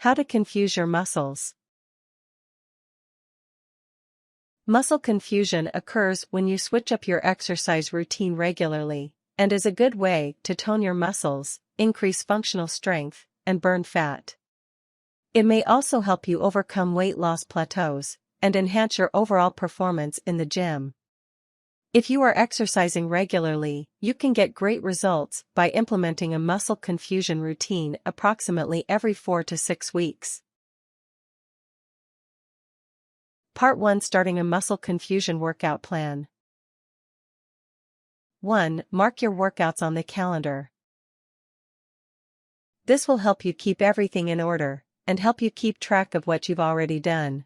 How to confuse your muscles. Muscle confusion occurs when you switch up your exercise routine regularly, and is a good way to tone your muscles, increase functional strength, and burn fat. It may also help you overcome weight loss plateaus and enhance your overall performance in the gym. If you are exercising regularly, you can get great results by implementing a muscle confusion routine approximately every 4 to 6 weeks. Part 1. Starting a muscle confusion workout plan. 1. Mark your workouts on the calendar. This will help you keep everything in order and help you keep track of what you've already done.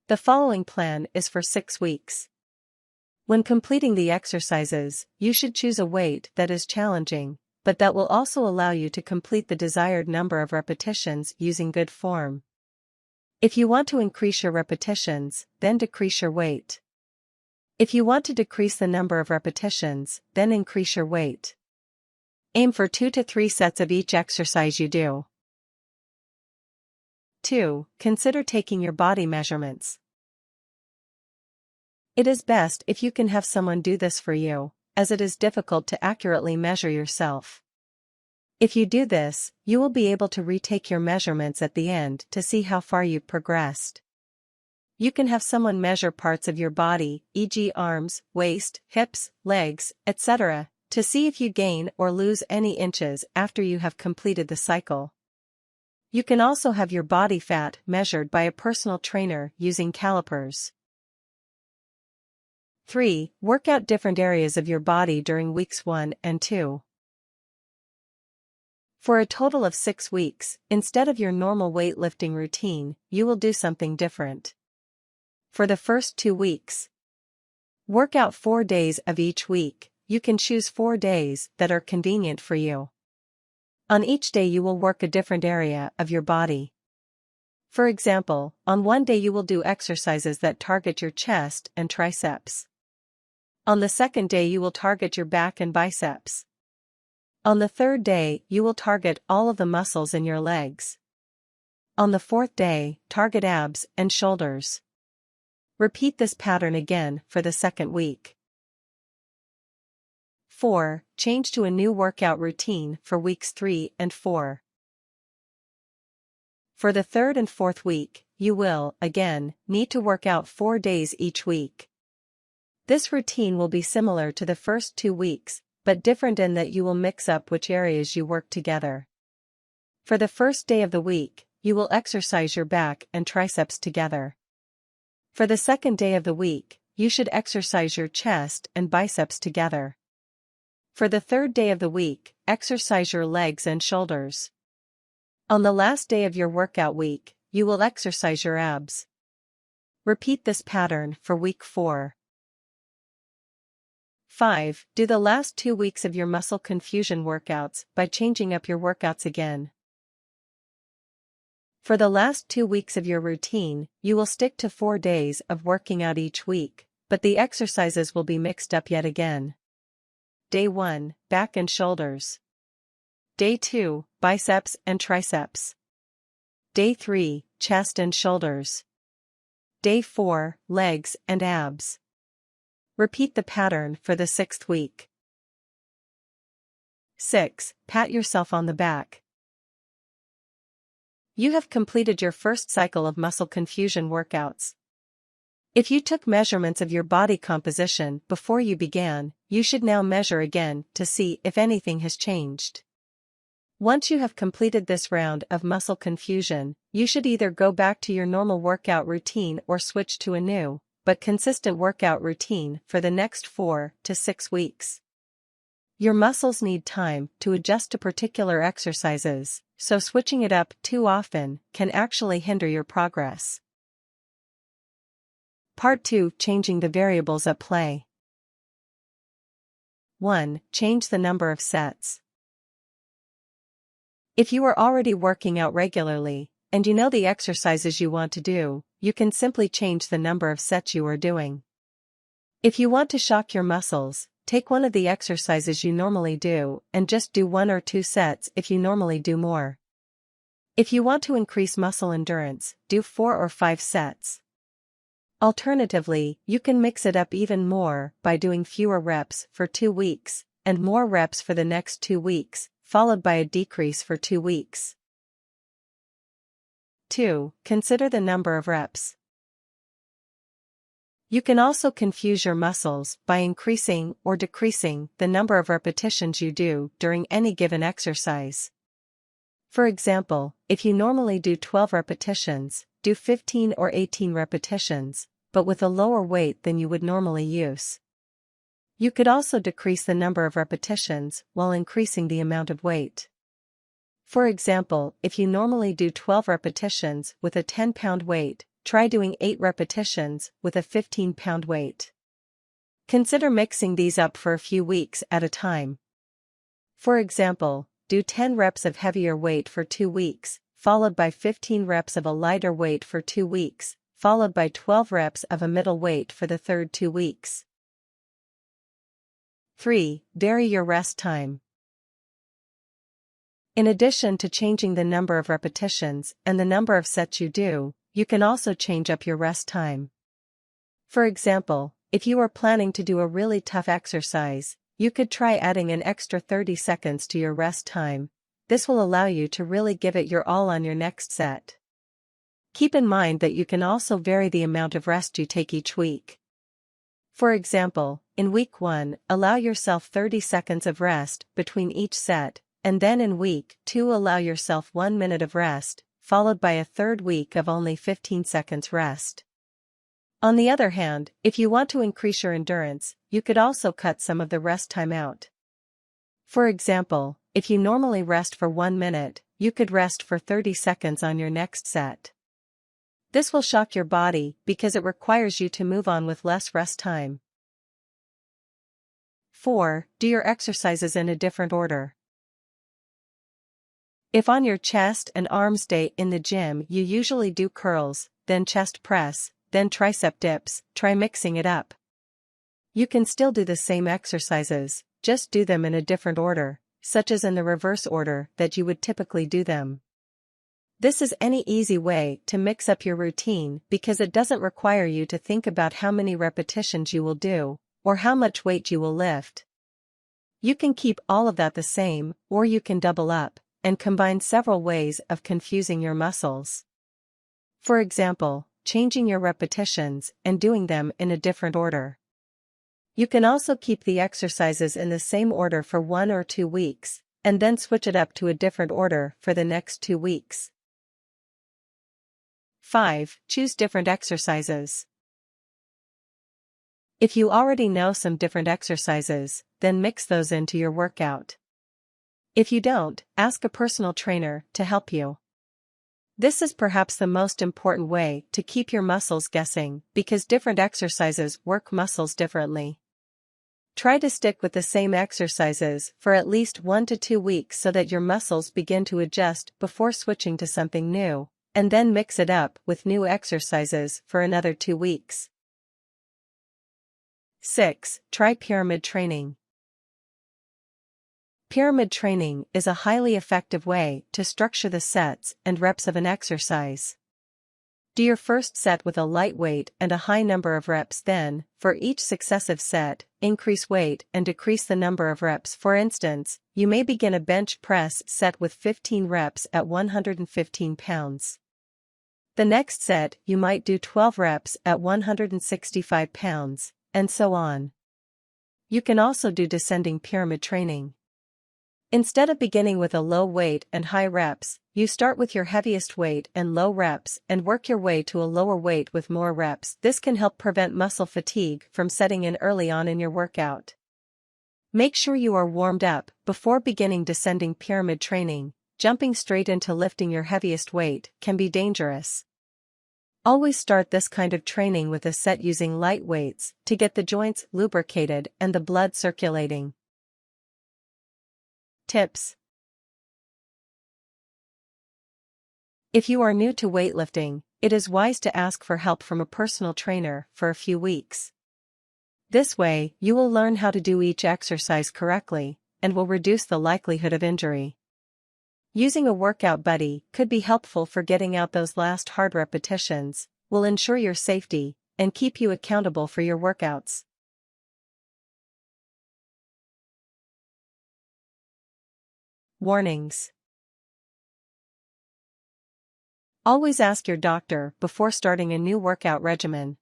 The following plan is for 6 weeks. When completing the exercises, you should choose a weight that is challenging, but that will also allow you to complete the desired number of repetitions using good form. If you want to increase your repetitions, then decrease your weight. If you want to decrease the number of repetitions, then increase your weight. Aim for 2 to 3 sets of each exercise you do. 2. Consider taking your body measurements. It is best if you can have someone do this for you, as it is difficult to accurately measure yourself. If you do this, you will be able to retake your measurements at the end to see how far you've progressed. You can have someone measure parts of your body, e.g. arms, waist, hips, legs, etc., to see if you gain or lose any inches after you have completed the cycle. You can also have your body fat measured by a personal trainer using calipers. 3. Work out different areas of your body during weeks 1 and 2. For a total of 6 weeks, instead of your normal weightlifting routine, you will do something different. For the first 2 weeks, work out 4 days of each week. You can choose 4 days that are convenient for you. On each day you will work a different area of your body. For example, on one day you will do exercises that target your chest and triceps. On the second day you will target your back and biceps. On the third day, you will target all of the muscles in your legs. On the fourth day, target abs and shoulders. Repeat this pattern again for the second week. 4. Change to a new workout routine for weeks 3 and 4. For the third and fourth week, you will, again, need to work out 4 days each week. This routine will be similar to the first 2 weeks, but different in that you will mix up which areas you work together. For the first day of the week, you will exercise your back and triceps together. For the second day of the week, you should exercise your chest and biceps together. For the third day of the week, exercise your legs and shoulders. On the last day of your workout week, you will exercise your abs. Repeat this pattern for week 4. 5. Do the last 2 weeks of your muscle confusion workouts by changing up your workouts again. For the last 2 weeks of your routine, you will stick to 4 days of working out each week, but the exercises will be mixed up yet again. Day 1, back and shoulders. Day 2, biceps and triceps. Day 3, chest and shoulders. Day 4, legs and abs. Repeat the pattern for the 6th week. 6. Pat yourself on the back. You have completed your first cycle of muscle confusion workouts. If you took measurements of your body composition before you began, you should now measure again to see if anything has changed. Once you have completed this round of muscle confusion, you should either go back to your normal workout routine or switch to a new, but consistent workout routine for the next 4 to 6 weeks. Your muscles need time to adjust to particular exercises, so switching it up too often can actually hinder your progress. Part 2. Changing the variables at play. 1. Change the number of sets. If you are already working out regularly, and you know the exercises you want to do, you can simply change the number of sets you are doing. If you want to shock your muscles, take one of the exercises you normally do and just do 1 or 2 sets if you normally do more. If you want to increase muscle endurance, do 4 or 5 sets. Alternatively, you can mix it up even more by doing fewer reps for 2 weeks, and more reps for the next 2 weeks, followed by a decrease for 2 weeks. 2. Consider the number of reps. You can also confuse your muscles by increasing or decreasing the number of repetitions you do during any given exercise. For example, if you normally do 12 repetitions, do 15 or 18 repetitions, but with a lower weight than you would normally use. You could also decrease the number of repetitions while increasing the amount of weight. For example, if you normally do 12 repetitions with a 10-pound weight, try doing 8 repetitions with a 15-pound weight. Consider mixing these up for a few weeks at a time. For example, do 10 reps of heavier weight for 2 weeks, followed by 15 reps of a lighter weight for 2 weeks, followed by 12 reps of a middle weight for the third 2 weeks. 3. Vary your rest time. In addition to changing the number of repetitions and the number of sets you do, you can also change up your rest time. For example, if you are planning to do a really tough exercise, you could try adding an extra 30 seconds to your rest time. This will allow you to really give it your all on your next set. Keep in mind that you can also vary the amount of rest you take each week. For example, in week 1, allow yourself 30 seconds of rest between each set, and then in week 2 allow yourself 1 minute of rest, followed by a third week of only 15 seconds rest. On the other hand, if you want to increase your endurance, you could also cut some of the rest time out. For example, if you normally rest for 1 minute, you could rest for 30 seconds on your next set. This will shock your body because it requires you to move on with less rest time. 4. Do your exercises in a different order. If on your chest and arms day in the gym you usually do curls, then chest press, then tricep dips, try mixing it up. You can still do the same exercises, just do them in a different order, such as in the reverse order that you would typically do them. This is any easy way to mix up your routine because it doesn't require you to think about how many repetitions you will do, or how much weight you will lift. You can keep all of that the same, or you can double up and combine several ways of confusing your muscles. For example, changing your repetitions and doing them in a different order. You can also keep the exercises in the same order for 1 or 2 weeks, and then switch it up to a different order for the next 2 weeks. 5. Choose different exercises. If you already know some different exercises, then mix those into your workout. If you don't, ask a personal trainer to help you. This is perhaps the most important way to keep your muscles guessing because different exercises work muscles differently. Try to stick with the same exercises for at least 1 to 2 weeks so that your muscles begin to adjust before switching to something new, and then mix it up with new exercises for another 2 weeks. 6. Try pyramid training. Pyramid training is a highly effective way to structure the sets and reps of an exercise. Do your first set with a light weight and a high number of reps, then, for each successive set, increase weight and decrease the number of reps. For instance, you may begin a bench press set with 15 reps at 115 pounds. The next set you might do 12 reps at 165 pounds, and so on. You can also do descending pyramid training. Instead of beginning with a low weight and high reps, you start with your heaviest weight and low reps and work your way to a lower weight with more reps. This can help prevent muscle fatigue from setting in early on in your workout. Make sure you are warmed up before beginning descending pyramid training. Jumping straight into lifting your heaviest weight can be dangerous. Always start this kind of training with a set using light weights to get the joints lubricated and the blood circulating. Tips. If you are new to weightlifting, it is wise to ask for help from a personal trainer for a few weeks. This way, you will learn how to do each exercise correctly, and will reduce the likelihood of injury. Using a workout buddy could be helpful for getting out those last hard repetitions, will ensure your safety, and keep you accountable for your workouts. Warnings. Always ask your doctor before starting a new workout regimen.